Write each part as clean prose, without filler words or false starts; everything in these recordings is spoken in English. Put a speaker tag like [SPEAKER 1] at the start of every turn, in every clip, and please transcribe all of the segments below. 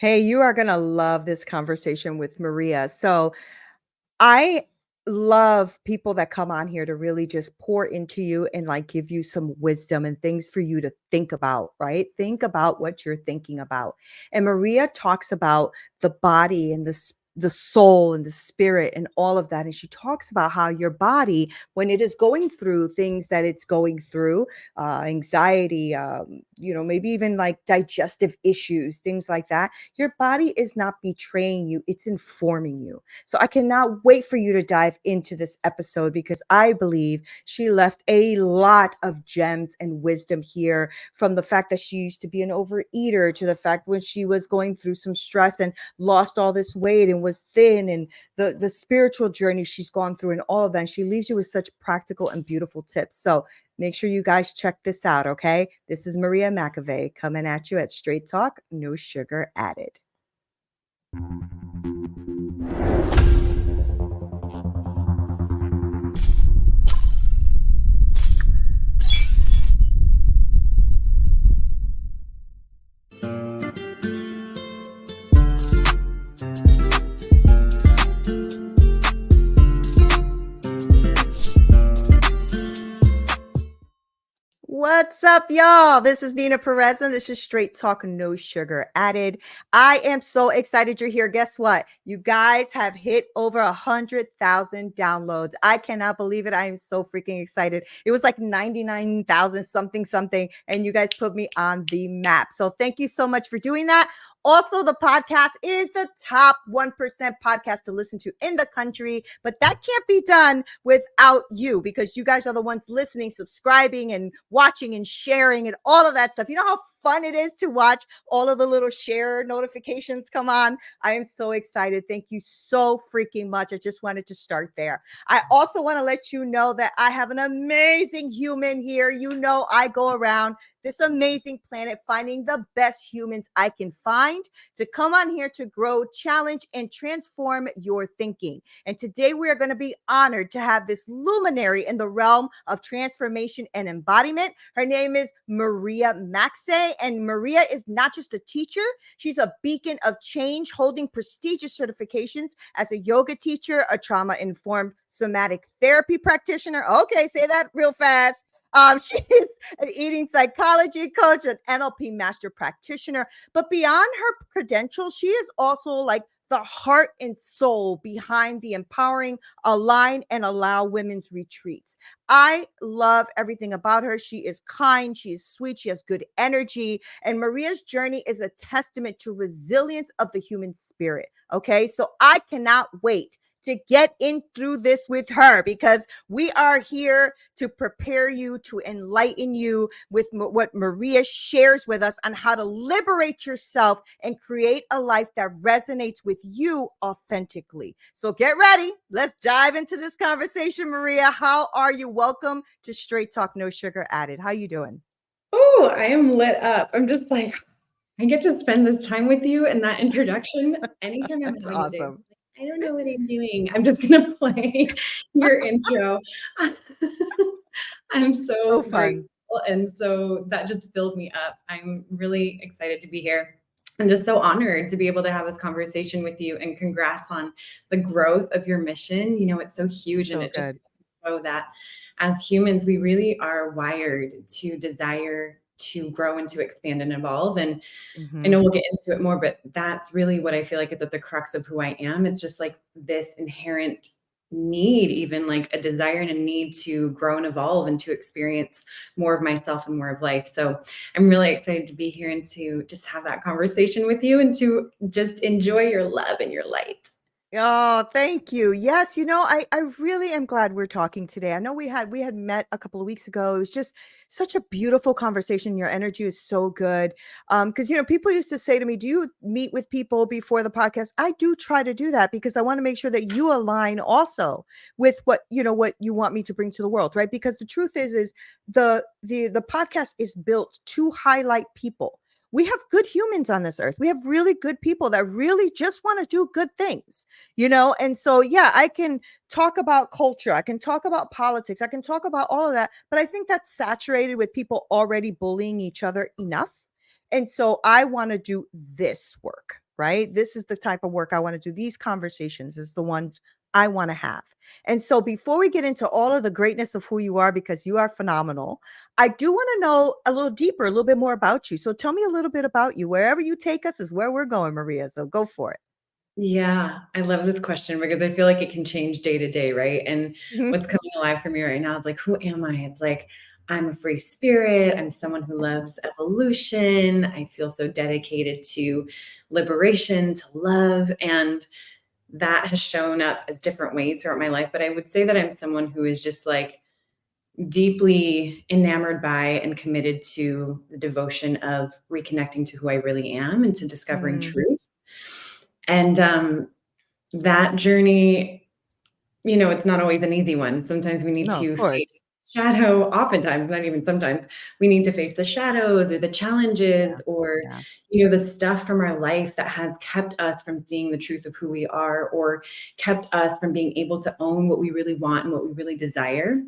[SPEAKER 1] Hey, you are going to love this conversation with Maria. So, I love people that come on here to really just pour into you and like give you some wisdom and things for you to think about, right? Think about what you're thinking about. And Maria talks about the body and the soul and the spirit and all of that. And she talks about how your body, when it is going through things that it's going through, anxiety, maybe even like digestive issues, things like that, your body is not betraying you, it's informing you. So I cannot wait for you to dive into this episode because I believe she left a lot of gems and wisdom here, from the fact that she used to be an overeater to the fact when she was going through some stress and lost all this weight and was thin, and the spiritual journey she's gone through and all of that. And she leaves you with such practical and beautiful tips. So make sure you guys check this out, okay? This is Maria Macsay coming at you at Straight Talk, no sugar added. What's up, y'all? This is Neena Perez, and this is Straight Talk, no sugar added. I am so excited you're here. Guess what? You guys have hit over 100,000 downloads. I cannot believe it. I am so freaking excited. It was like 99,000 something, and you guys put me on the map. So thank you so much for doing that. Also, the podcast is the top 1% podcast to listen to in the country, but that can't be done without you, because you guys are the ones listening, subscribing, and watching and sharing and all of that stuff. You know how fun it is to watch all of the little share notifications come on? I am so excited. Thank you so freaking much. I just wanted to start there. I also want to let you know that I have an amazing human here. You know, I go around this amazing planet finding the best humans I can find to come on here to grow, challenge, and transform your thinking. And today we are going to be honored to have this luminary in the realm of transformation and embodiment. Her name is Maria Macsay, and Maria is not just a teacher, she's a beacon of change, holding prestigious certifications as a yoga teacher, a trauma-informed somatic therapy practitioner. Okay, say that real fast. She's an eating psychology coach, an NLP Master Practitioner. But beyond her credentials, she is also like the heart and soul behind the Empowering, Align, and Allow Women's Retreats. I love everything about her. She is kind, she is sweet, she has good energy. And Maria's journey is a testament to resilience of the human spirit. Okay, so I cannot wait to get in through this with her, because we are here to prepare you, to enlighten you with what Maria shares with us on how to liberate yourself and create a life that resonates with you authentically. So get ready. Let's dive into this conversation. Maria, how are you? Welcome to Straight Talk, no sugar added. How you doing?
[SPEAKER 2] Oh, I am lit up. I'm just like, I get to spend this time with you, and that introduction, anytime I'm
[SPEAKER 1] That's
[SPEAKER 2] having a day,
[SPEAKER 1] awesome.
[SPEAKER 2] I don't know what I'm doing. I'm just gonna play your intro. I'm
[SPEAKER 1] So
[SPEAKER 2] so
[SPEAKER 1] fun.
[SPEAKER 2] grateful, and so that just filled me up. I'm really excited to be here. I'm just so honored to be able to have this conversation with you, and congrats on the growth of your mission. You know, it's so huge, and
[SPEAKER 1] So
[SPEAKER 2] it just
[SPEAKER 1] good.
[SPEAKER 2] show that as humans, we really are wired to desire to grow and to expand and evolve. And I
[SPEAKER 1] Mm-hmm.
[SPEAKER 2] know we'll get into it more, but that's really what I feel like is at the crux of who I am. It's just like this inherent need, even like a desire and a need to grow and evolve and to experience more of myself and more of life. So I'm really excited to be here and to just have that conversation with you and to just enjoy your love and your light.
[SPEAKER 1] Oh, thank you. Yes, I really am glad we're talking today. I know we had met a couple of weeks ago. It was just such a beautiful conversation. Your energy is so good. Because people used to say to me, "Do you meet with people before the podcast?" I do try to do that because I want to make sure that you align also with what you want me to bring to the world, right? Because the truth is the podcast is built to highlight people. We have good humans on this earth. We have really good people that really just want to do good things, and so yeah, I can talk about culture, I can talk about politics, I can talk about all of that, but I think that's saturated with people already bullying each other enough. And so I want to do this work, right? This is the type of work I want to do. These conversations is the ones I want to have. And so before we get into all of the greatness of who you are, because you are phenomenal, I do want to know a little deeper, a little bit more about you. So tell me a little bit about you. Wherever you take us is where we're going, Maria. So go for it.
[SPEAKER 2] Yeah, I love this question because I feel like it can change day to day, right? And
[SPEAKER 1] Mhm.
[SPEAKER 2] what's coming alive for me right now is like, who am I? It's like, I'm a free spirit. I'm someone who loves evolution. I feel so dedicated to liberation, to love. And that has shown up as different ways throughout my life. But I would say that I'm someone who is just like deeply enamored by and committed to the devotion of reconnecting to who I really am and to discovering
[SPEAKER 1] Mm,
[SPEAKER 2] truth. And that journey, it's not always an easy one. Sometimes we need
[SPEAKER 1] no, of
[SPEAKER 2] to face
[SPEAKER 1] course.
[SPEAKER 2] shadow, oftentimes, not even sometimes, we need to face the shadows or the
[SPEAKER 1] Yeah.
[SPEAKER 2] challenges or,
[SPEAKER 1] Yeah.
[SPEAKER 2] the stuff from our life that has kept us from seeing the truth of who we are or kept us from being able to own what we really want and what we really desire.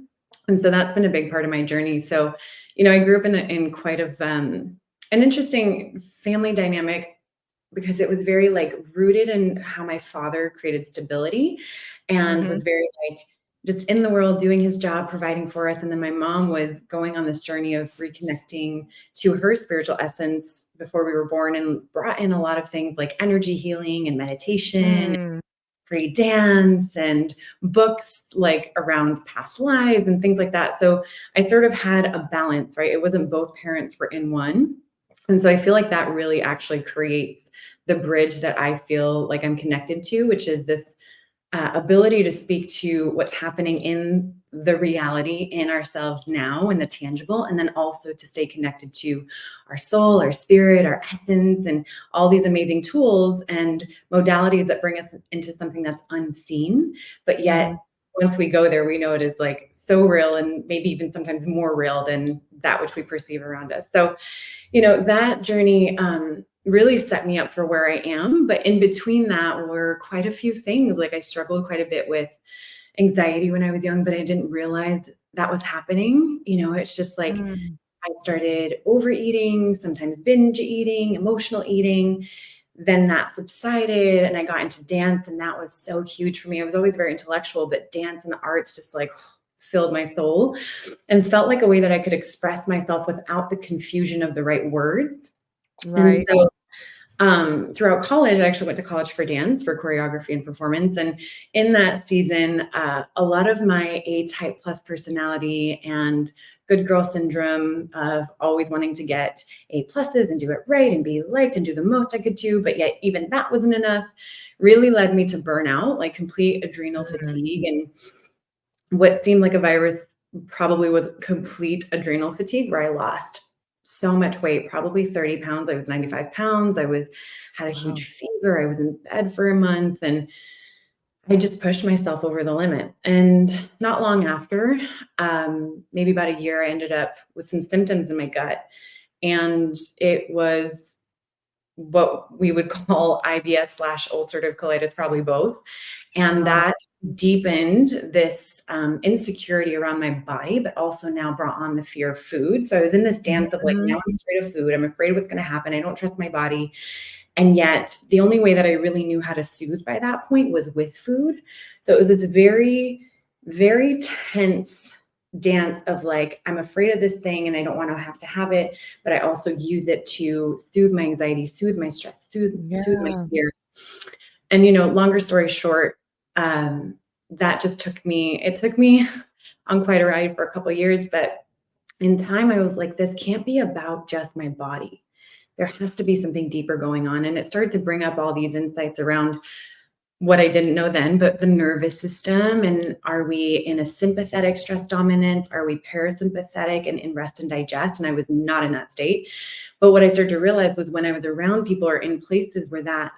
[SPEAKER 2] And so that's been a big part of my journey. So, I grew up in quite an interesting family dynamic because it was very like rooted in how my father created stability and
[SPEAKER 1] Mhm.
[SPEAKER 2] was very like just in the world doing his job providing for us, and then my mom was going on this journey of reconnecting to her spiritual essence before we were born and brought in a lot of things like energy healing and meditation,
[SPEAKER 1] Mm,
[SPEAKER 2] free dance and books like around past lives and things like that. So I sort of had a balance, right? It wasn't both parents were in one. And so I feel like that really actually creates the bridge that I feel like I'm connected to, which is this ability to speak to what's happening in the reality in ourselves now and the tangible, and then also to stay connected to our soul, our spirit, our essence, and all these amazing tools and modalities that bring us into something that's unseen. But yet,
[SPEAKER 1] mhm.
[SPEAKER 2] once we go there, we know it is like so real and maybe even sometimes more real than that which we perceive around us. So that journey really set me up for where I am. But in between that were quite a few things. Like I struggled quite a bit with anxiety when I was young, but I didn't realize that was happening. It's just like
[SPEAKER 1] Mm,
[SPEAKER 2] I started overeating, sometimes binge eating, emotional eating. Then that subsided and I got into dance, and that was so huge for me. I was always very intellectual, but dance and the arts just like filled my soul and felt like a way that I could express myself without the confusion of the right words. And
[SPEAKER 1] right.
[SPEAKER 2] so throughout college, I actually went to college for dance, for choreography and performance. And in that season, a lot of my A-type plus personality and good girl syndrome of always wanting to get A pluses and do it right and be liked and do the most I could do, but yet even that wasn't enough, really led me to burnout, like complete adrenal
[SPEAKER 1] Mm,
[SPEAKER 2] fatigue. And what seemed like a virus probably was complete adrenal fatigue, where I lost so much weight, probably 30 pounds. I was 95 pounds. Had a
[SPEAKER 1] wow.
[SPEAKER 2] huge fever. I was in bed for a month and I just pushed myself over the limit. And not long after, maybe about a year, I ended up with some symptoms in my gut. And it was what we would call IBS/ulcerative colitis, probably both. And
[SPEAKER 1] Uh-huh.
[SPEAKER 2] that deepened this insecurity around my body, but also now brought on the fear of food. So I was in this dance of like,
[SPEAKER 1] Mhm.
[SPEAKER 2] now I'm afraid of food. I'm afraid of what's going to happen. I don't trust my body. And yet, the only way that I really knew how to soothe by that point was with food. So it was this very, very tense dance of like, I'm afraid of this thing and I don't want to have to have it, but I also use it to soothe my anxiety, soothe my stress, soothe my
[SPEAKER 1] Yeah.
[SPEAKER 2] fear. And, longer story short, that just it took me on quite a ride for a couple of years, but in time I was like, this can't be about just my body. There has to be something deeper going on. And it started to bring up all these insights around what I didn't know then, but the nervous system. And are we in a sympathetic stress dominance? Are we parasympathetic and in rest and digest? And I was not in that state. But what I started to realize was when I was around people or in places where that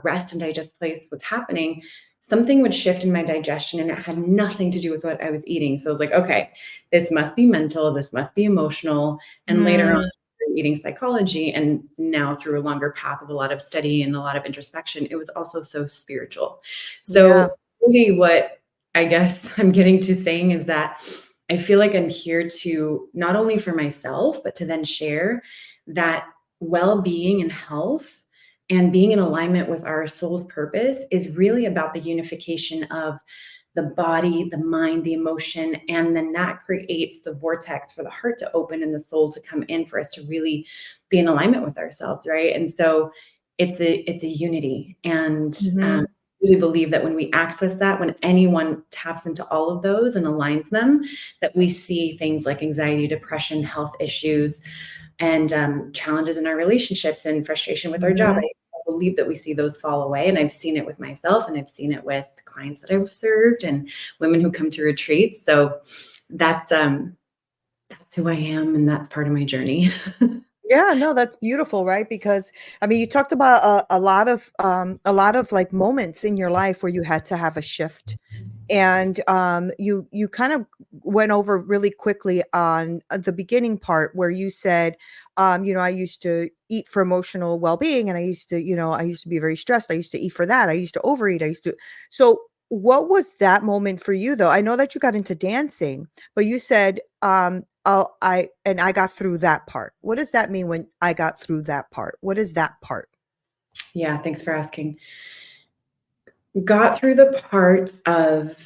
[SPEAKER 2] rest and digest place was happening, something would shift in my digestion and it had nothing to do with what I was eating. So I was like, okay, this must be mental, this must be emotional. And later on,
[SPEAKER 1] Mm,
[SPEAKER 2] eating psychology, and now through a longer path of a lot of study and a lot of introspection, it was also so spiritual.
[SPEAKER 1] yeah.
[SPEAKER 2] So really what I guess I'm getting to saying is that I feel like I'm here to not only for myself, but to then share that well-being and health And being in alignment with our soul's purpose is really about the unification of the body, the mind, the emotion, and then that creates the vortex for the heart to open and the soul to come in for us to really be in alignment with ourselves, right? And so it's a unity, and
[SPEAKER 1] Mhm.
[SPEAKER 2] really believe that when we access that, when anyone taps into all of those and aligns them, that we see things like anxiety, depression, health issues, and challenges in our relationships and frustration with our job.
[SPEAKER 1] Mhm.
[SPEAKER 2] I believe that we see those fall away. And I've seen it with myself, and I've seen it with clients that I've served and women who come to retreats. So that's that's who I am, and that's part of my journey.
[SPEAKER 1] Yeah, no, that's beautiful, right? Because I mean, you talked about a lot of like moments in your life where you had to have a shift, and you kind of went over really quickly on the beginning part where you said, I used to eat for emotional well-being, and I used to be very stressed. I used to eat for that. I used to overeat. I used to. So, what was that moment for you, though? I know that you got into dancing, but you said, "Oh, I got through that part." What does that mean when I got through that part? What is that part?
[SPEAKER 2] Yeah, thanks for asking. Got through the part of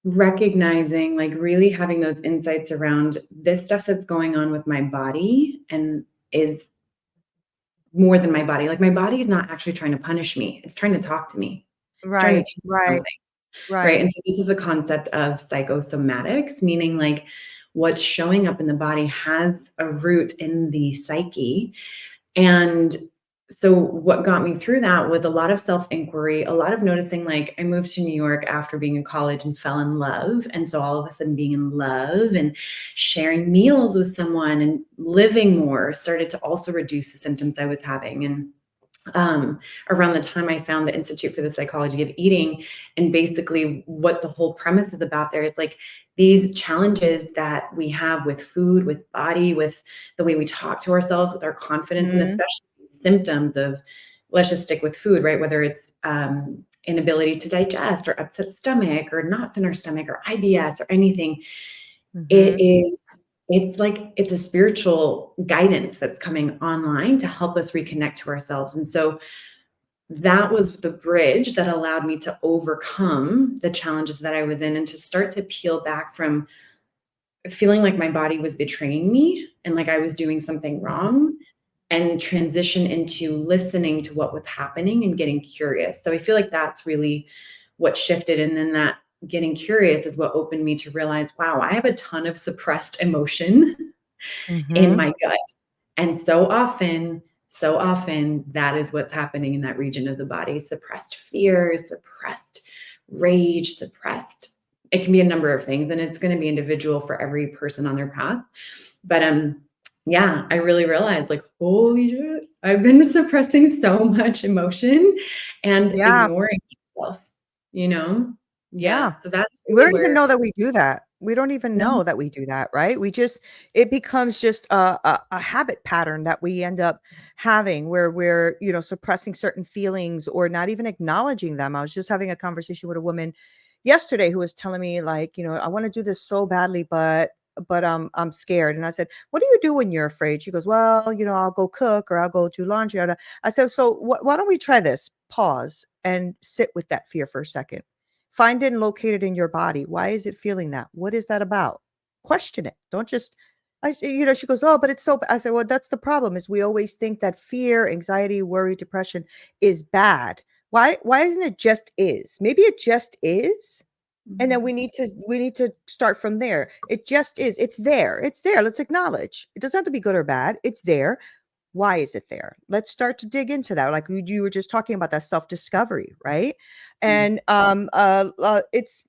[SPEAKER 2] recognizing, like really having those insights around this stuff that's going on with my body and is more than my body. Like my body is not actually trying to punish me. It's trying to talk to me. It's trying to
[SPEAKER 1] Right,
[SPEAKER 2] teach me
[SPEAKER 1] right,
[SPEAKER 2] something. Right,
[SPEAKER 1] right.
[SPEAKER 2] and so this is the concept of psychosomatics, meaning like what's showing up in the body has a root in the psyche. And so what got me through that was a lot of self-inquiry, a lot of noticing, like I moved to New York after being in college and fell in love. And so all of a sudden being in love and sharing meals with someone and living more started to also reduce the symptoms I was having. And around the time I found the Institute for the Psychology of Eating. And basically, what the whole premise is about there is like these challenges that we have with food, with body, with the way we talk to ourselves, with our confidence, and
[SPEAKER 1] Mhm,
[SPEAKER 2] especially symptoms of, let's just stick with food, right? Whether it's inability to digest or upset stomach or knots in our stomach or IBS or anything, it
[SPEAKER 1] mhm,
[SPEAKER 2] is it's like it's a spiritual guidance that's coming online to help us reconnect to ourselves. And so that was the bridge that allowed me to overcome the challenges that I was in and to start to peel back from feeling like my body was betraying me and like I was doing something wrong, and transition into listening to what was happening and getting curious. So I feel like that's really what shifted. And then that getting curious is what opened me to realize, wow, I have a ton of suppressed emotion in
[SPEAKER 1] mhm.
[SPEAKER 2] my gut. And so often that is what's happening in that region of the body. Suppressed fear, suppressed rage, suppressed. It can be a number of things, and it's going to be individual for every person on their path. But yeah, I really realized like, holy shit, I've been suppressing so much emotion and
[SPEAKER 1] Yeah,
[SPEAKER 2] ignoring myself, you know?
[SPEAKER 1] yeah.
[SPEAKER 2] Yeah. So that's
[SPEAKER 1] We
[SPEAKER 2] really
[SPEAKER 1] don't even
[SPEAKER 2] where
[SPEAKER 1] know that we do that. We don't even
[SPEAKER 2] no.
[SPEAKER 1] know that we do that, right? We just it becomes just a habit pattern that we end up having where we're, suppressing certain feelings or not even acknowledging them. I was just having a conversation with a woman yesterday who was telling me like, I want to do this so badly, but I'm scared. And I said, "What do you do when you're afraid?" She goes, "Well, I'll go cook or I'll go do laundry." I said, "So why don't we try this? Pause and sit with that fear for a second. Find it and locate it in your body. Why is it feeling that? What is that about? Question it. Don't just she goes, "Oh, but it's so I said, "Well, that's the problem is we always think that fear, anxiety, worry, depression is bad. Why isn't it just is? Maybe it just is, and then
[SPEAKER 2] Mhm.
[SPEAKER 1] we need to start from there. It just is. It's there. It's there. Let's acknowledge. It doesn't have to be good or bad. It's there. Why is it there? Let's start to dig into that. Like you were just talking about that self-discovery, right?
[SPEAKER 2] Yeah.
[SPEAKER 1] And it's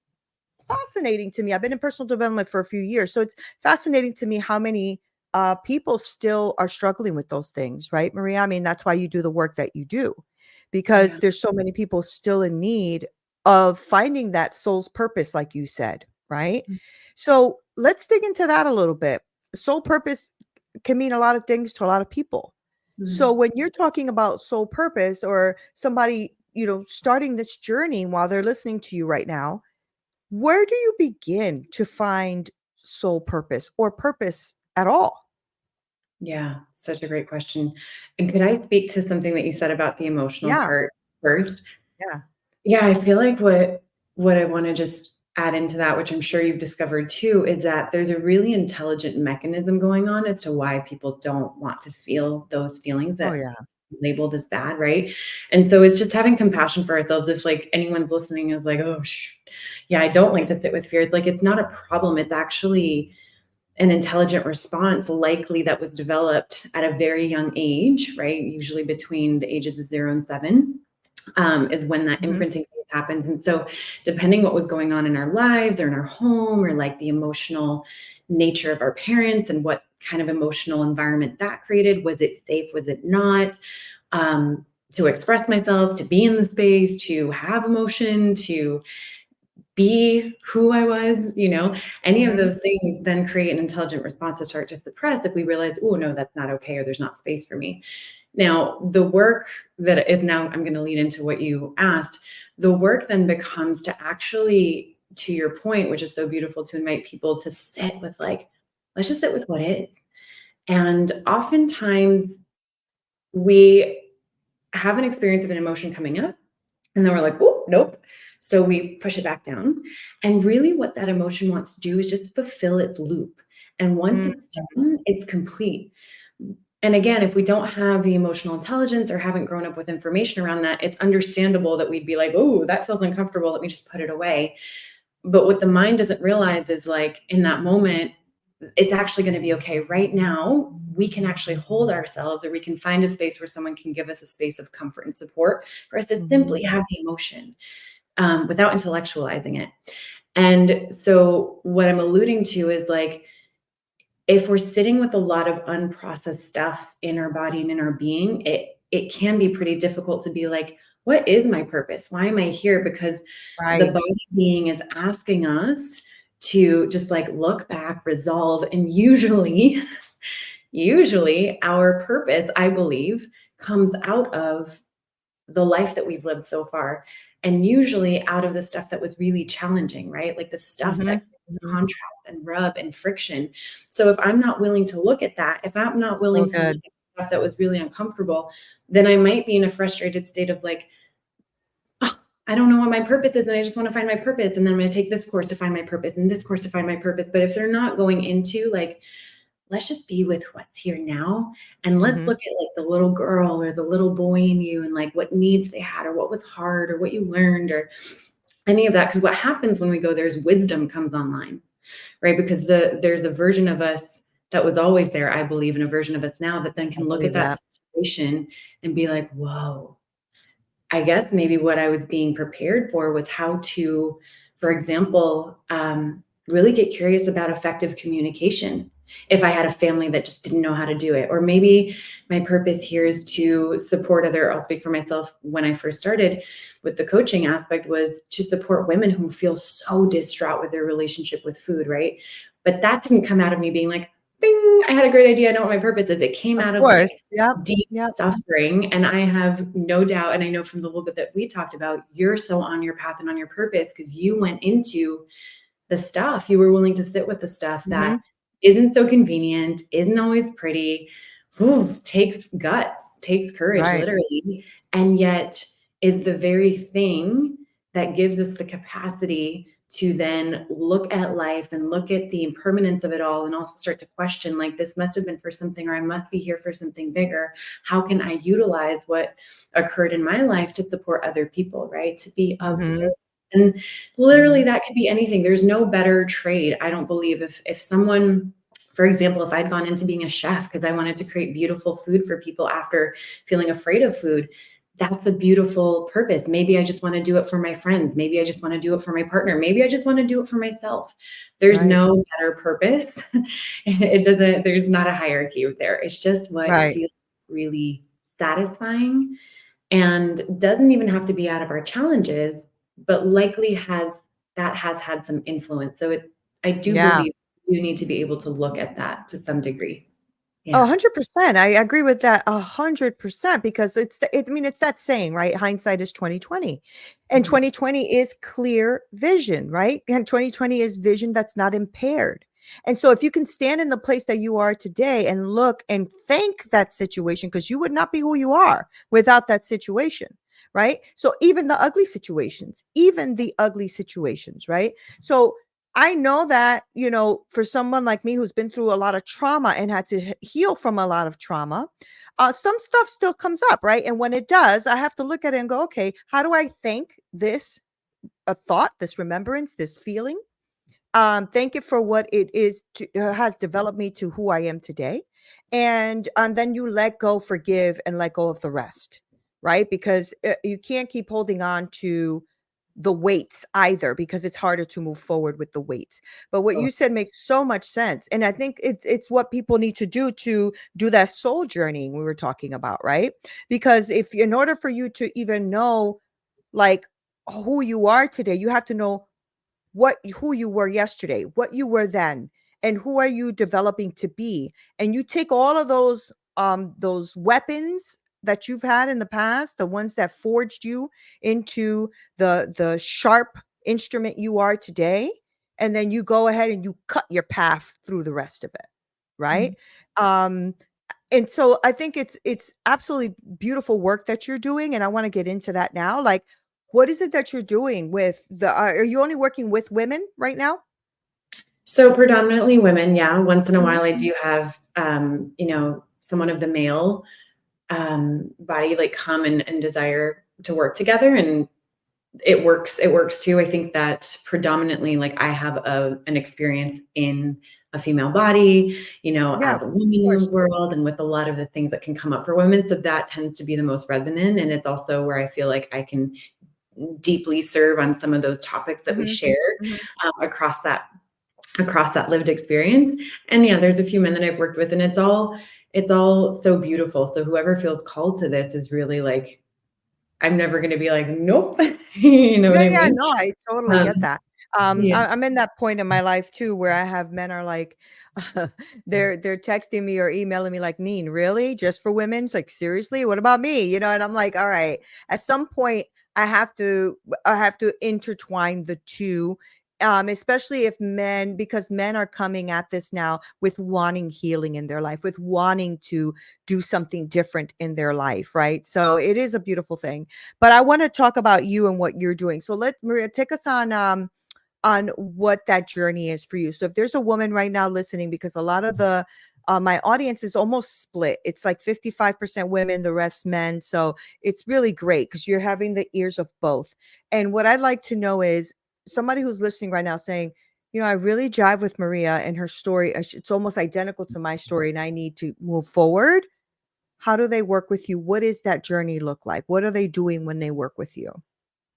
[SPEAKER 1] fascinating to me. I've been in personal development for a few years, so it's fascinating to me how many people still are struggling with those things, right, Maria? I mean, that's why you do the work that you do, because
[SPEAKER 2] Yeah.
[SPEAKER 1] there's so many people still in need of finding that soul's purpose, like you said, right? So let's dig into that a little bit. Soul purpose can mean a lot of things to a lot of people. So
[SPEAKER 2] Mhm.
[SPEAKER 1] when you're talking about soul purpose or somebody, starting this journey while they're listening to you right now, where do you begin to find soul purpose or purpose at all?
[SPEAKER 2] Yeah, such a great question. And could I speak to something that you said about the emotional
[SPEAKER 1] Yeah.
[SPEAKER 2] part first?
[SPEAKER 1] Yeah.
[SPEAKER 2] Yeah, I feel like what I wanna just add into that, which I'm sure you've discovered too, is that there's a really intelligent mechanism going on as to why people don't want to feel those feelings
[SPEAKER 1] Oh,
[SPEAKER 2] that
[SPEAKER 1] yeah.
[SPEAKER 2] labeled as bad, right? And so it's just having compassion for ourselves. If like anyone's listening is like, oh, yeah, I don't like to sit with fear. It's like it's not a problem. It's actually an intelligent response, likely that was developed at a very young age, right? Usually between the ages of 0 and 7, is when that
[SPEAKER 1] Mhm.
[SPEAKER 2] imprinting phase happens. And so, depending what was going on in our lives or in our home, or like the emotional nature of our parents and what kind of emotional environment that created, was it safe? Was it not? To express myself, to be in the space, to have emotion, to be who I was, any of
[SPEAKER 1] Mhm.
[SPEAKER 2] those things then create an intelligent response to start to suppress if we realize, oh, no, that's not okay, or there's not space for me. Now, the work that is now, I'm going to lead into what you asked. The work then becomes to actually, to your point, which is so beautiful, to invite people to sit with, like, let's just sit with what is. And oftentimes we have an experience of an emotion coming up, and then we're like, oh, nope. So we push it back down. And really, what that emotion wants to do is just fulfill its loop. And once
[SPEAKER 1] Mhm.
[SPEAKER 2] it's done, it's complete. And again, if we don't have the emotional intelligence or haven't grown up with information around that, it's understandable that we'd be like, oh, that feels uncomfortable. Let me just put it away. But what the mind doesn't realize is, like, in that moment, it's actually going to be okay. Right now, we can actually hold ourselves, or we can find a space where someone can give us a space of comfort and support for us to simply
[SPEAKER 1] Mhm.
[SPEAKER 2] have the emotion, without intellectualizing it. And so, what I'm alluding to is, like, if we're sitting with a lot of unprocessed stuff in our body and in our being, it can be pretty difficult to be like, what is my purpose? Why am I here? Because the
[SPEAKER 1] Right.
[SPEAKER 2] body being is asking us to just like look back, resolve, and usually our purpose, I believe, comes out of the life that we've lived so far, and usually out of the stuff that was really challenging, right? Like the stuff that
[SPEAKER 1] Mhm. Mhm.
[SPEAKER 2] contrast and rub and friction. So if I'm not willing to look at that, if I'm not
[SPEAKER 1] So
[SPEAKER 2] willing to look
[SPEAKER 1] good.
[SPEAKER 2] at stuff that was really uncomfortable, then I might be in a frustrated state of like, oh, I don't know what my purpose is, and I just want to find my purpose, and then I'm going to take this course to find my purpose and this course to find my purpose. But if they're not going into, like, let's just be with what's here now, and let's
[SPEAKER 1] Mhm.
[SPEAKER 2] look at like the little girl or the little boy in you, and like what needs they had, or what was hard, or what you learned, or any of that. Because what happens when we go there's wisdom comes online, right? Because there's a version of us that was always there, I believe, and a version of us now that then
[SPEAKER 1] I
[SPEAKER 2] can look at
[SPEAKER 1] believe
[SPEAKER 2] that
[SPEAKER 1] that.
[SPEAKER 2] situation and be like, whoa, I guess maybe what I was being prepared for was how to, for example, really get curious about effective communication. If I had a family that just didn't know how to do it, or maybe my purpose here is to support other, I'll speak for myself. When I first started with the coaching aspect, was to support women who feel so distraught with their relationship with food, right? But that didn't come out of me being like, bing, I had a great idea. I know what my purpose is. It came
[SPEAKER 1] Of
[SPEAKER 2] out of
[SPEAKER 1] course.
[SPEAKER 2] like
[SPEAKER 1] Yep.
[SPEAKER 2] deep
[SPEAKER 1] Yep.
[SPEAKER 2] suffering. And I have no doubt, and I know from the little bit that we talked about, you're so on your path and on your purpose because you went into the stuff. You were willing to sit with the stuff that
[SPEAKER 1] Mhm.
[SPEAKER 2] isn't so convenient, isn't always pretty, takes guts, takes courage,
[SPEAKER 1] Right.
[SPEAKER 2] literally, and yet is the very thing that gives us the capacity to then look at life and look at the impermanence of it all, and also start to question, like, this must have been for something, or I must be here for something bigger. How can I utilize what occurred in my life to support other people, right? To be of service.
[SPEAKER 1] Mhm.
[SPEAKER 2] And literally
[SPEAKER 1] Mhm.
[SPEAKER 2] that could be anything. There's no better trade, I don't believe. If someone, for example, if I'd gone into being a chef because I wanted to create beautiful food for people after feeling afraid of food, that's a beautiful purpose. Maybe I just want to do it for my friends. Maybe I just want to do it for my partner. Maybe I just want to do it for myself. There's
[SPEAKER 1] Right.
[SPEAKER 2] no better purpose. There's not a hierarchy there. It's just what
[SPEAKER 1] Right.
[SPEAKER 2] feels really satisfying, and doesn't even have to be out of our challenges, but likely has had some influence. So I do
[SPEAKER 1] Yeah.
[SPEAKER 2] believe you need to be able to look at that to some degree.
[SPEAKER 1] Oh,
[SPEAKER 2] Yeah.
[SPEAKER 1] 100%. I agree with that 100% because I mean, it's that saying, right? Hindsight is 2020. And
[SPEAKER 2] Mhm.
[SPEAKER 1] 2020 is clear vision, right? And 2020 is vision that's not impaired. And so if you can stand in the place that you are today and look and thank that situation, because you would not be who you are without that situation, right? So even the ugly situations, right? So I know that, for someone like me who's been through a lot of trauma and had to heal from a lot of trauma, some stuff still comes up, right? And when it does, I have to look at it and go, okay, how do I thank this a thought, this remembrance, this feeling? Thank you for what it is has developed me to who I am today. And then you let go, forgive, and let go of the rest, right? Because you can't keep holding on to the weights either, because it's harder to move forward with the weights. But what
[SPEAKER 2] Oh.
[SPEAKER 1] you said makes so much sense. And I think it's what people need to do that soul journey we were talking about, right? Because if in order for you to even know, like, who you are today, you have to know who you were yesterday, what you were then, and who are you developing to be. And you take all of those weapons that you've had in the past, the ones that forged you into the sharp instrument you are today, and then you go ahead and you cut your path through the rest of it, right?
[SPEAKER 2] Mhm.
[SPEAKER 1] um and so I think it's absolutely beautiful work that you're doing, and I want to get into that now. Like, what is it that you're doing with are you only working with women right now?
[SPEAKER 2] So predominantly women, yeah. Once in a
[SPEAKER 1] Mhm.
[SPEAKER 2] while, I do have, someone of the male body like come and desire to work together, and it works too. I think that predominantly, like, I have an experience in a female body,
[SPEAKER 1] Yeah, of
[SPEAKER 2] as a woman in the
[SPEAKER 1] course.
[SPEAKER 2] world, and with a lot of the things that can come up for women. So that tends to be the most resonant. And it's also where I feel like I can deeply serve on some of those topics that we
[SPEAKER 1] Mhm,
[SPEAKER 2] share
[SPEAKER 1] mhm.
[SPEAKER 2] across that lived experience. And yeah, there's a few men that I've worked with, and it's all so beautiful. So whoever feels called to this is really like, I'm never going to be like, nope. You know what
[SPEAKER 1] Yeah,
[SPEAKER 2] I
[SPEAKER 1] yeah,
[SPEAKER 2] mean?
[SPEAKER 1] no, I totally get
[SPEAKER 2] Um,
[SPEAKER 1] that.
[SPEAKER 2] yeah.
[SPEAKER 1] I'm in that point in my life too, where I have men are like, they're texting me or emailing me like, "Neen, really? Just for women? It's like, seriously? What about me?" And I'm like, all right. At some point, I have to intertwine the two, especially if because men are coming at this now with wanting healing in their life, with wanting to do something different in their life, right? So it is a beautiful thing. But I want to talk about you and what you're doing. So let Maria take us on what that journey is for you. So if there's a woman right now listening, because a lot of the my audience is almost split. It's like 55% women, the rest men. So it's really great because you're having the ears of both. And what I'd like to know is somebody who's listening right now saying, I really jive with Maria and her story. It's almost identical to my story, and I need to move forward. How do they work with you? What does that journey look like? What are they doing when they work with you?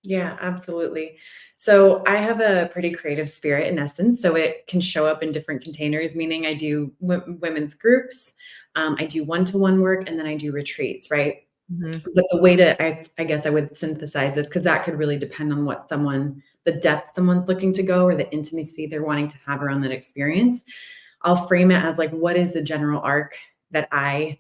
[SPEAKER 2] Yeah, absolutely. So I have a pretty creative spirit in essence. So it can show up in different containers, meaning I do women's groups, I do one-to-one work, and then I do retreats, right?
[SPEAKER 1] Mhm.
[SPEAKER 2] But the way to, I guess I would synthesize this, because that could really depend on the depth someone's looking to go, or the intimacy they're wanting to have around that experience. I'll frame it as like, what is the general arc that I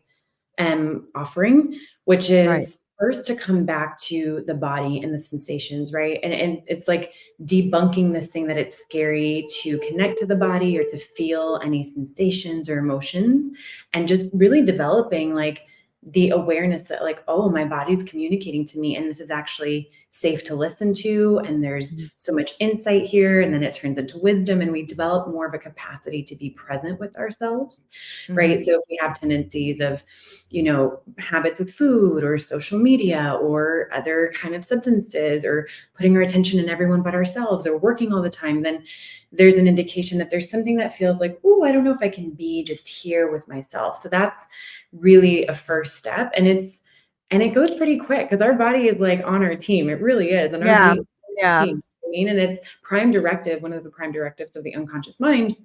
[SPEAKER 2] am offering, which
[SPEAKER 1] Right.
[SPEAKER 2] is first to come back to the body and the sensations, right? And it's like debunking this thing that it's scary to connect to the body or to feel any sensations or emotions, and just really developing like the awareness that like, oh, my body's communicating to me, and this is actually safe to listen to, and there's
[SPEAKER 1] Mhm.
[SPEAKER 2] so much insight here, and then it turns into wisdom, and we develop more of a capacity to be present with ourselves,
[SPEAKER 1] Mhm.
[SPEAKER 2] right? So if we have tendencies of, habits with food or social media or other kind of substances, or putting our attention in everyone but ourselves, or working all the time, then there's an indication that there's something that feels like, oh, I don't know if I can be just here with myself. So that's really a first step. And it goes pretty quick because our body is like on our team. It really is. And our
[SPEAKER 1] Yeah.
[SPEAKER 2] being
[SPEAKER 1] Yeah.
[SPEAKER 2] team. I mean, and it's prime directive, one of the prime directives of the unconscious mind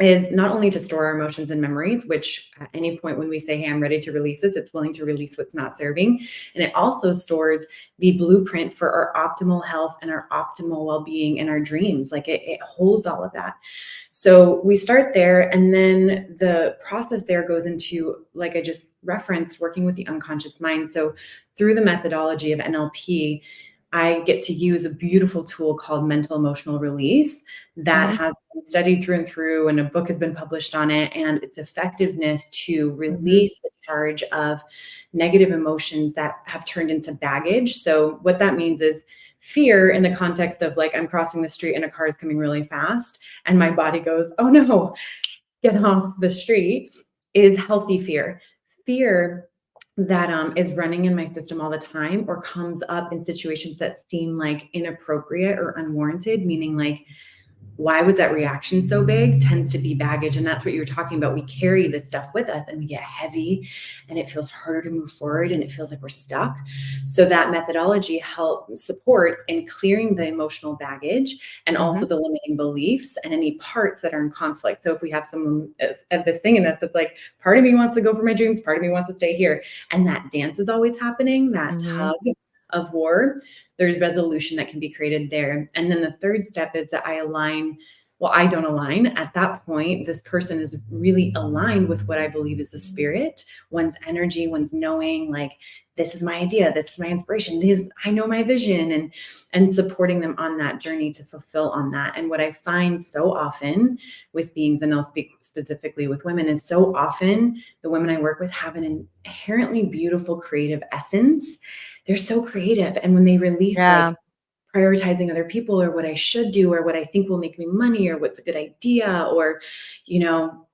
[SPEAKER 2] is not only to store our emotions and memories, which at any point when we say, hey, I'm ready to release this, it's willing to release what's not serving. And it also stores the blueprint for our optimal health and our optimal well-being and our dreams. Like it holds all of that. So we start there. And then the process there goes into, like I just referenced, working with the unconscious mind. So through the methodology of NLP, I get to use a beautiful tool called mental emotional release that
[SPEAKER 1] Mhm,
[SPEAKER 2] has been studied through and through, and a book has been published on it, and its effectiveness to
[SPEAKER 1] mhm.
[SPEAKER 2] release the charge of negative emotions that have turned into baggage. So, what that means is fear in the context of like I'm crossing the street and a car is coming really fast, and my body goes, oh no, get off the street, is healthy fear. Fear that is running in my system all the time or comes up in situations that seem like inappropriate or unwarranted, meaning like why was that reaction so big, tends to be baggage. And that's what you were talking about. We carry this stuff with us and we get heavy and it feels harder to move forward and it feels like we're stuck. So that methodology helps supports in clearing the emotional baggage and also
[SPEAKER 1] Mhm.
[SPEAKER 2] the limiting beliefs and any parts that are in conflict. So if we have someone at the thing in us that's like, part of me wants to go for my dreams, part of me wants to stay here. And that dance is always happening, that
[SPEAKER 1] Mhm.
[SPEAKER 2] tug of war, there's resolution that can be created there. And then the third step is that I align. Well, I don't align. At that point, this person is really aligned with what I believe is the spirit, one's energy, one's knowing, like, this is my idea, this is my inspiration, this I know my vision, and supporting them on that journey to fulfill on that. And what I find so often with beings, and I'll speak specifically with women, is so often the women I work with have an inherently beautiful creative essence. They're so creative. And when they release
[SPEAKER 1] Yeah.
[SPEAKER 2] like prioritizing other people or what I should do or what I think will make me money or what's a good idea or, you know,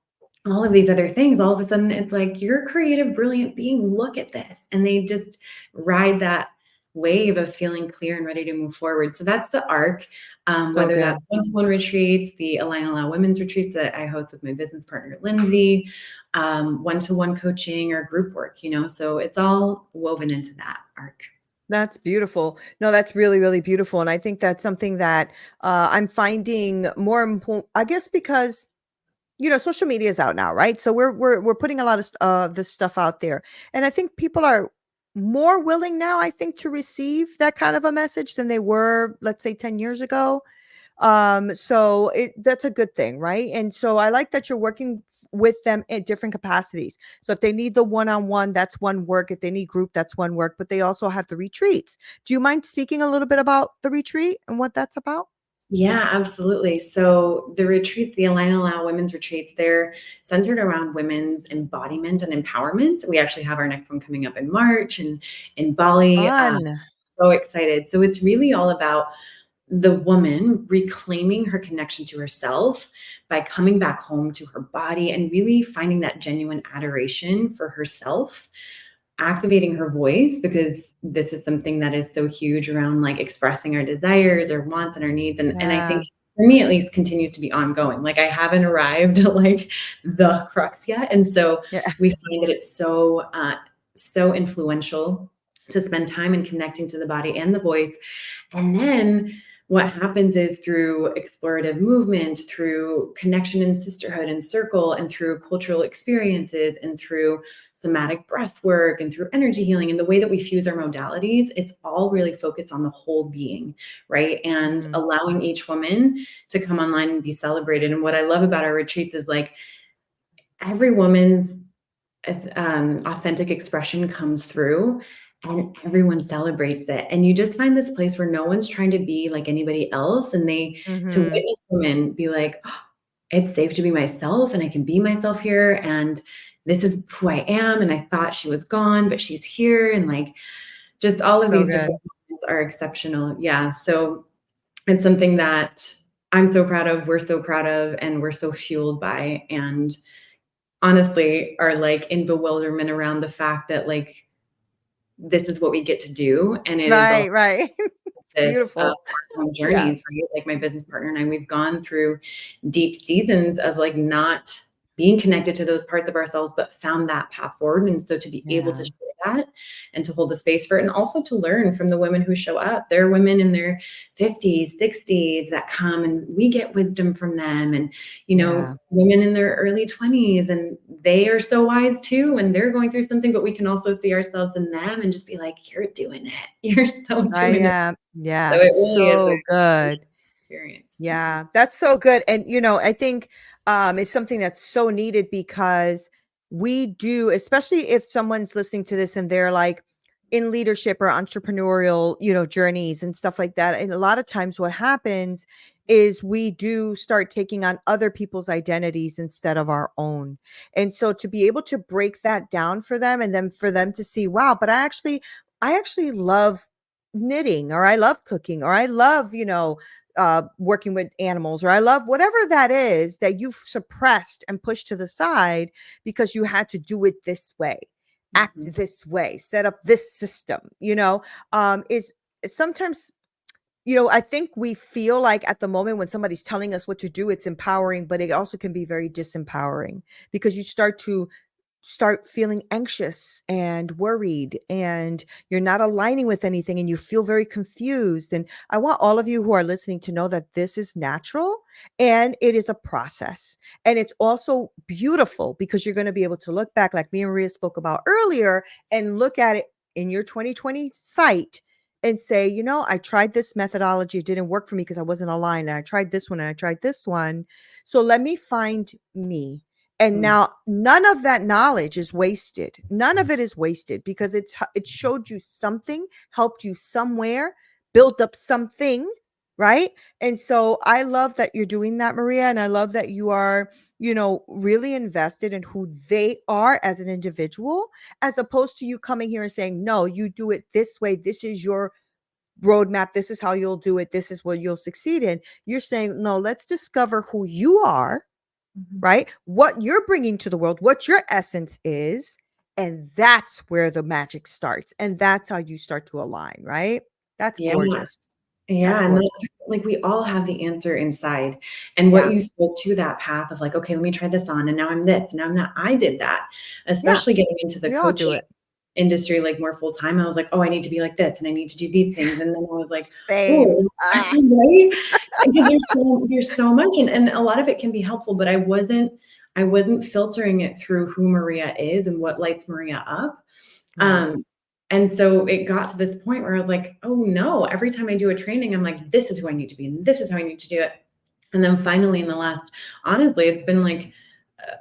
[SPEAKER 2] all of these other things, all of a sudden it's like, you're a creative, brilliant being. Look at this. And they just ride that wave of feeling clear and ready to move forward. So that's the arc.
[SPEAKER 1] So
[SPEAKER 2] Whether
[SPEAKER 1] good.
[SPEAKER 2] that's one-to-one retreats, the Align Allow Women's retreats that I host with my business partner, Lindsay, one-to-one coaching or group work, so it's all woven into that arc.
[SPEAKER 1] That's beautiful. No, that's really, really beautiful, and I think that's something that, I'm finding more important, I guess, because, social media is out now, right? So we're putting a lot of this stuff out there, and I think people are more willing now, I think, to receive that kind of a message than they were, let's say, 10 years ago. So that's a good thing, right? And so I like that you're working with them in different capacities. So if they need the one-on-one, that's one work. If they need group, that's one work. But they also have the retreats. Do you mind speaking a little bit about the retreat and what that's about?
[SPEAKER 2] Yeah, absolutely. So the retreats, the Align and Allow women's retreats, they're centered around women's embodiment and empowerment. We actually have our next one coming up in March and in Bali.
[SPEAKER 1] Fun.
[SPEAKER 2] So excited. So it's really all about the woman reclaiming her connection to herself by coming back home to her body and really finding that genuine adoration for herself, activating her voice, because this is something that is so huge around like expressing our desires, our wants, and our needs. And I think
[SPEAKER 1] Yeah.
[SPEAKER 2] for me at least continues to be ongoing. Like I haven't arrived at like the crux yet. And so
[SPEAKER 1] Yeah.
[SPEAKER 2] we find that it's so influential to spend time in connecting to the body and the voice. And then what happens is through explorative movement, through connection and sisterhood and circle, and through cultural experiences, and through somatic breath work, and through energy healing, and the way that we fuse our modalities, it's all really focused on the whole being, right? And
[SPEAKER 1] Mhm.
[SPEAKER 2] allowing each woman to come online and be celebrated. And what I love about our retreats is like every woman's authentic expression comes through and everyone celebrates it. And you just find this place where no one's trying to be like anybody else. And to
[SPEAKER 1] Mhm.
[SPEAKER 2] witness women be like, "Oh, it's safe to be myself and I can be myself here. And this is who I am. And I thought she was gone, but she's here." And like, just all of
[SPEAKER 1] So
[SPEAKER 2] these different
[SPEAKER 1] good.
[SPEAKER 2] moments are exceptional. Yeah. So it's something that I'm so proud of. We're so proud of, and we're so fueled by. And honestly are like in bewilderment around the fact that like this is what we get to do. And it is
[SPEAKER 1] Right,
[SPEAKER 2] also
[SPEAKER 1] right.
[SPEAKER 2] this
[SPEAKER 1] Beautiful.
[SPEAKER 2] our own
[SPEAKER 1] Yeah.
[SPEAKER 2] journeys, right? Like my business partner and I, we've gone through deep seasons of like not being connected to those parts of ourselves, but found that path forward. And so to be able to
[SPEAKER 1] Yeah.
[SPEAKER 2] share that and to hold a space for it, and also to learn from the women who show up. There are women in their 50s, 60s that come and we get wisdom from them. And,
[SPEAKER 1] Yeah.
[SPEAKER 2] women in their early 20s, and they are so wise too, and they're going through something, but we can also see ourselves in them and just be like, you're doing it. You're so
[SPEAKER 1] I
[SPEAKER 2] doing it.
[SPEAKER 1] am.
[SPEAKER 2] So
[SPEAKER 1] Yeah.
[SPEAKER 2] it really is
[SPEAKER 1] So
[SPEAKER 2] an
[SPEAKER 1] good.
[SPEAKER 2] experience. Yeah.
[SPEAKER 1] Yeah, that's so good. And I think it's something that's so needed because we do, especially if someone's listening to this and they're like in leadership or entrepreneurial, journeys and stuff like that. And a lot of times what happens is we do start taking on other people's identities instead of our own. And so to be able to break that down for them, and then for them to see, wow, but I actually love knitting, or I love cooking, or I love, working with animals, or I love whatever that is that you've suppressed and pushed to the side because you had to do it this way, act
[SPEAKER 2] Mhm.
[SPEAKER 1] this way, set up this system, is sometimes, I think we feel like at the moment when somebody's telling us what to do, it's empowering, but it also can be very disempowering because you start feeling anxious and worried, and you're not aligning with anything, and you feel very confused. And I want all of you who are listening to know that this is natural, and it is a process, and it's also beautiful because you're going to be able to look back, like me and Maria spoke about earlier, and look at it in your 2020 sight and say, I tried this methodology, it didn't work for me because I wasn't aligned, and I tried this one, and I tried this one, so let me find me. And
[SPEAKER 2] Mm.
[SPEAKER 1] now none of that knowledge is wasted. None of it is wasted because it showed you something, helped you somewhere, built up something, right? And so I love that you're doing that, Maria, and I love that you are, really invested in who they are as an individual, as opposed to you coming here and saying, "No, you do it this way. This is your roadmap. This is how you'll do it. This is what you'll succeed in." You're saying, "No, let's discover who you are,
[SPEAKER 2] Mhm.
[SPEAKER 1] right? What you're bringing to the world, what your essence is. And that's where the magic starts. And that's how you start to align, right? That's
[SPEAKER 2] Yeah.
[SPEAKER 1] gorgeous. That's
[SPEAKER 2] Yeah, and
[SPEAKER 1] gorgeous.
[SPEAKER 2] that's like, we all have the answer inside, and what
[SPEAKER 1] Yeah.
[SPEAKER 2] you spoke to, that path of like, "Okay, let me try this on, and now I'm this, and now I'm that." I did that,
[SPEAKER 1] Yeah.
[SPEAKER 2] especially getting into the
[SPEAKER 1] We all do
[SPEAKER 2] coaching
[SPEAKER 1] it.
[SPEAKER 2] industry, like, more full time. I was like, "Oh, I need to be like this, and I need to do these things," and then I was like,
[SPEAKER 1] Same.
[SPEAKER 2] "Ooh,"
[SPEAKER 1] Ah,
[SPEAKER 2] right? Because there's so much, and a lot of it can be helpful, but I wasn't filtering it through who Maria is and what lights Maria up.
[SPEAKER 1] right.
[SPEAKER 2] Um, and so it got to this point where I was like, "Oh no," every time I do a training, I'm like, "This is who I need to be, and this is how I need to do it." And then finally in the last, honestly, it's been like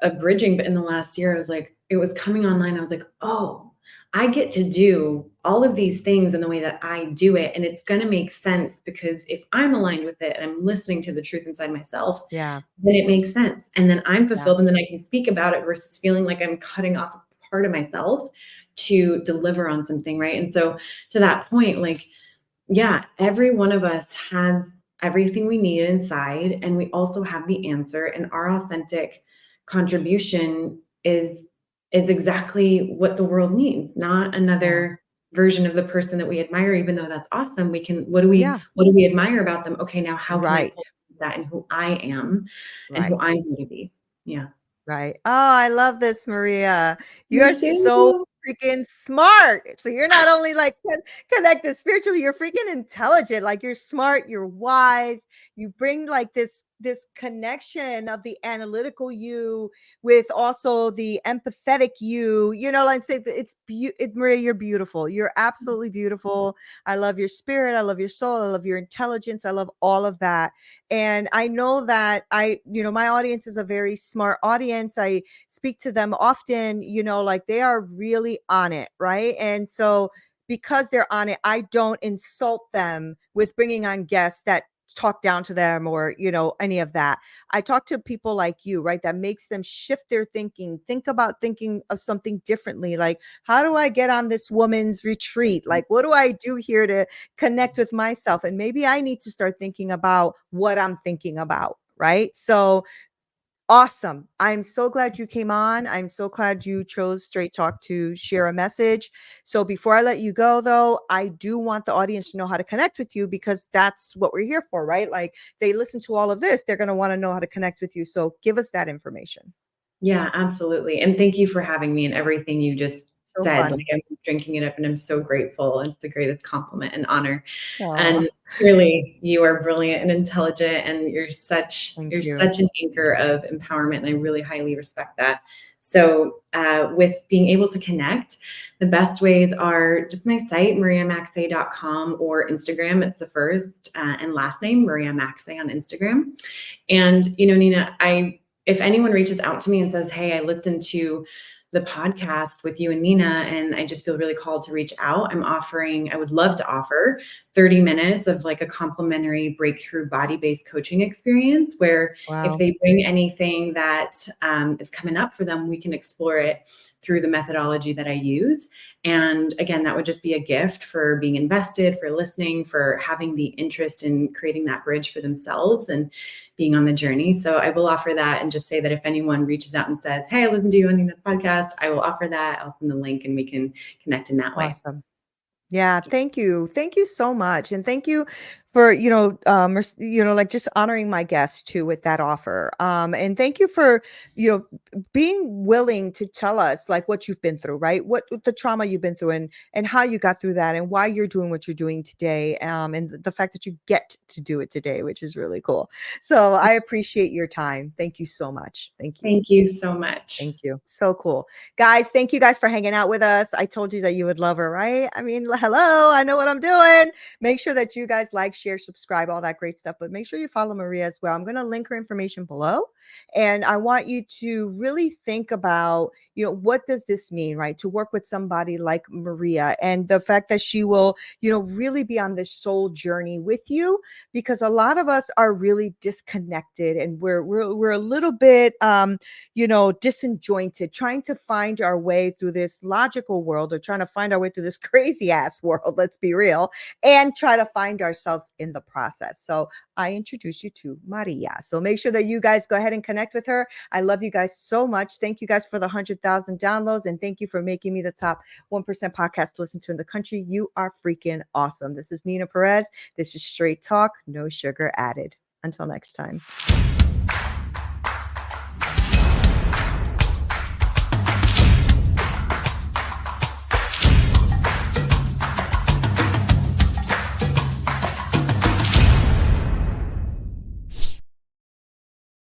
[SPEAKER 2] a bridging, but in the last year, I was like, it was coming online. I was like, "Oh, I get to do all of these things in the way that I do it. And it's going to make sense because if I'm aligned with it and I'm listening to the truth inside myself,
[SPEAKER 1] Yeah.
[SPEAKER 2] then it makes sense. And then I'm
[SPEAKER 1] Yeah.
[SPEAKER 2] fulfilled and then I can speak about it versus feeling like I'm cutting off a part of myself to deliver on something." Right. And so to that point, like, yeah, every one of us has everything we need inside, and we also have the answer. And our authentic contribution is exactly what the world needs, not
[SPEAKER 1] Yeah.
[SPEAKER 2] another version of the person that we admire. Even though that's awesome, we can. What do we
[SPEAKER 1] Yeah.
[SPEAKER 2] what do we admire about them? Okay, now how can I
[SPEAKER 1] Right.
[SPEAKER 2] pull that in who I am and who
[SPEAKER 1] Right.
[SPEAKER 2] I'm going to be? Yeah.
[SPEAKER 1] Right. Oh, I love this, Maria.
[SPEAKER 2] Me
[SPEAKER 1] You're so
[SPEAKER 2] too.
[SPEAKER 1] freaking smart. So you're not only like connected spiritually, you're freaking intelligent. Like you're smart, you're wise. You bring like this connection of the analytical you with also the empathetic you. Like I'm saying, Maria, you're beautiful. You're absolutely beautiful. I love your spirit. I love your soul. I love your intelligence. I love all of that. And I know that my audience is a very smart audience. I speak to them often, like they are really on it, right? And so because they're on it, I don't insult them with bringing on guests that talk down to them or, any of that. I talk to people like you, right? That makes them shift their thinking, think about thinking of something differently. Like, how do I get on this woman's retreat? Like, what do I do here to connect with myself? And maybe I need to start thinking about what I'm thinking about, right? So awesome. I'm so glad you came on. I'm so glad you chose Straight Talk to share a message. So before I let you go, though, I do want the audience to know how to connect with you because that's what we're here for, right? Like they listen to all of this, they're going to want to know how to connect with you. So give us that information.
[SPEAKER 2] Yeah, absolutely. And thank you for having me and everything you just
[SPEAKER 1] So
[SPEAKER 2] said.
[SPEAKER 1] fun.
[SPEAKER 2] Like, I'm drinking it up and I'm so grateful. It's the greatest compliment and honor.
[SPEAKER 1] Aw,
[SPEAKER 2] And truly, you are brilliant and intelligent, and you're such
[SPEAKER 1] thank
[SPEAKER 2] you're
[SPEAKER 1] you.
[SPEAKER 2] such an anchor of empowerment, and I really highly respect that. So, with being able to connect, the best ways are just my site, mariamacsay.com, or Instagram. It's the first and last name, Maria Macsay, on Instagram. And, Neena, if anyone reaches out to me and says, "Hey, I listened to the podcast with you and Neena, and I just feel really called to reach out. I would love to offer 30 minutes of like a complimentary breakthrough body-based coaching experience where if
[SPEAKER 1] Wow.
[SPEAKER 2] they bring anything that is coming up for them, we can explore it through the methodology that I use. And again, that would just be a gift for being invested, for listening, for having the interest in creating that bridge for themselves and being on the journey. So I will offer that and just say that if anyone reaches out and says, hey, I listened to you on the podcast, I will offer that. I'll send the link and we can connect in that way.
[SPEAKER 1] Awesome. Yeah, thank you. Thank you so much. And thank you for, like just honoring my guests too with that offer. And thank you for, being willing to tell us like what you've been through, right? What the trauma you've been through and how you got through that and why you're doing what you're doing today. And the fact that you get to do it today, which is really cool. So I appreciate your time. Thank you so much. Thank you.
[SPEAKER 2] Thank you so much.
[SPEAKER 1] Thank you. So cool. Guys, thank you guys for hanging out with us. I told you that you would love her, right? I mean, hello, I know what I'm doing. Make sure that you guys like, share, subscribe, all that great stuff. But make sure you follow Maria as well. I'm going to link her information below. And I want you to really think about, what does this mean, right? To work with somebody like Maria and the fact that she will, really be on this soul journey with you, because a lot of us are really disconnected and we're a little bit disjointed, trying to find our way through this logical world or trying to find our way through this crazy ass world, let's be real, and try to find ourselves in the process. So I introduce you to Maria. So make sure that you guys go ahead and connect with her. I love you guys so much. Thank you guys for the 100,000 downloads. And thank you for making me the top 1% podcast to listen to in the country. You are freaking awesome. This is Neena Perez. This is Straight Talk, no sugar added. Until next time.